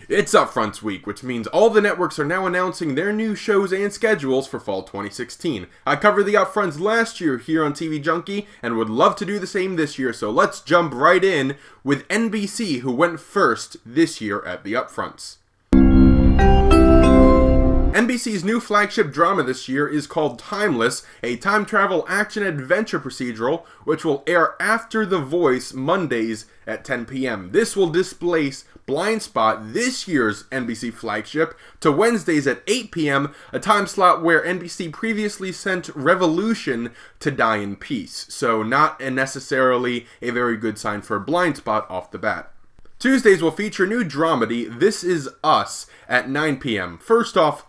It's Upfronts week, which means all the networks are now announcing their new shows and schedules for fall 2016. I covered the Upfronts last year here on TVJunkie and would love to do the same this year, so let's jump right in with NBC, who went first this year at the Upfronts. NBC's new flagship drama this year is called Timeless, a time travel action-adventure procedural, which will air after The Voice Mondays at 10 p.m. This will displace Blind Spot, this year's NBC flagship, to Wednesdays at 8 p.m., a time slot where NBC previously sent Revolution to die in peace, so not necessarily a very good sign for Blind Spot off the bat. Tuesdays will feature new dramedy, This Is Us, at 9 p.m. First off,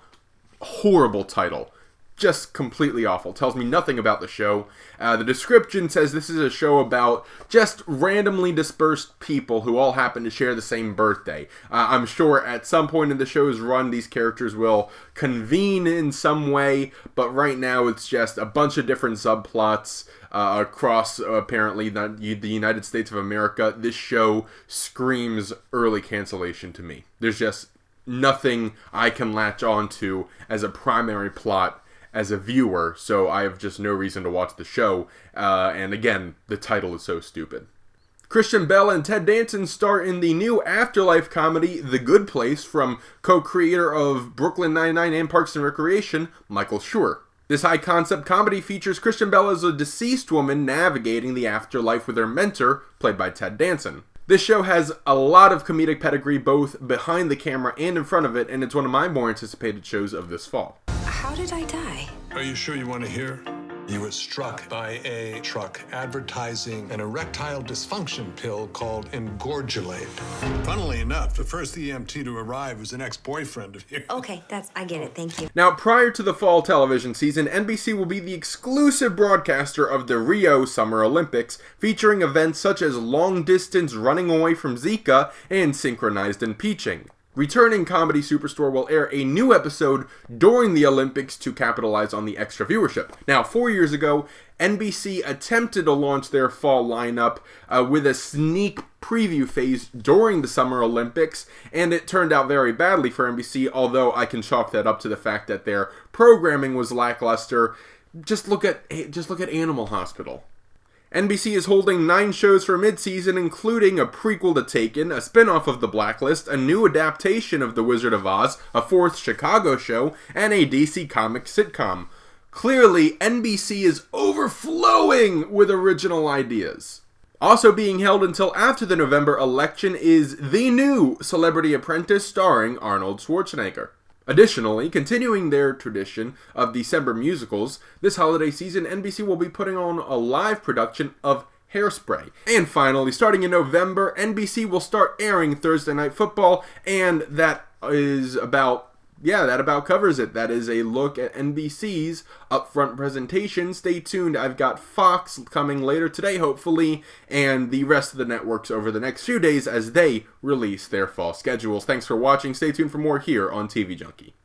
horrible title. Just completely awful. Tells me nothing about the show. The description says this is a show about just randomly dispersed people who all happen to share the same birthday. I'm sure at some point in the show's run these characters will convene in some way, but right now it's just a bunch of different subplots across apparently the United States of America. This show screams early cancellation to me. There's just nothing I can latch on to as a primary plot as a viewer, so I have just no reason to watch the show, and again, the title is so stupid. Christian Bale and Ted Danson star in the new Afterlife comedy The Good Place from co-creator of Brooklyn Nine-Nine and Parks and Recreation, Michael Schur. This high-concept comedy features Christian Bale as a deceased woman navigating the afterlife with her mentor, played by Ted Danson. This show has a lot of comedic pedigree both behind the camera and in front of it, and it's one of my more anticipated shows of this fall. How did I die? Are you sure you want to hear? You were struck by a truck advertising an erectile dysfunction pill called Engorgulate. Funnily enough, the first EMT to arrive was an ex-boyfriend of yours. Okay, I get it, thank you. Now, prior to the fall television season, NBC will be the exclusive broadcaster of the Rio Summer Olympics, featuring events such as long-distance running away from Zika and synchronized impeaching. Returning Comedy Superstore will air a new episode during the Olympics to capitalize on the extra viewership. Now, 4 years ago, NBC attempted to launch their fall lineup with a sneak preview phase during the Summer Olympics, and it turned out very badly for NBC, although I can chalk that up to the fact that their programming was lackluster. Just look at Animal Hospital. NBC is holding 9 shows for mid-season, including a prequel to Taken, a spin-off of The Blacklist, a new adaptation of The Wizard of Oz, a 4th Chicago show, and a DC Comics sitcom. Clearly, NBC is overflowing with original ideas. Also being held until after the November election is the new Celebrity Apprentice starring Arnold Schwarzenegger. Additionally, continuing their tradition of December musicals, this holiday season NBC will be putting on a live production of Hairspray. And finally, starting in November, NBC will start airing Thursday Night Football, and that about covers it. That is a look at NBC's upfront presentation. Stay tuned. I've got Fox coming later today, hopefully, and the rest of the networks over the next few days as they release their fall schedules. Thanks for watching. Stay tuned for more here on TV Junkie.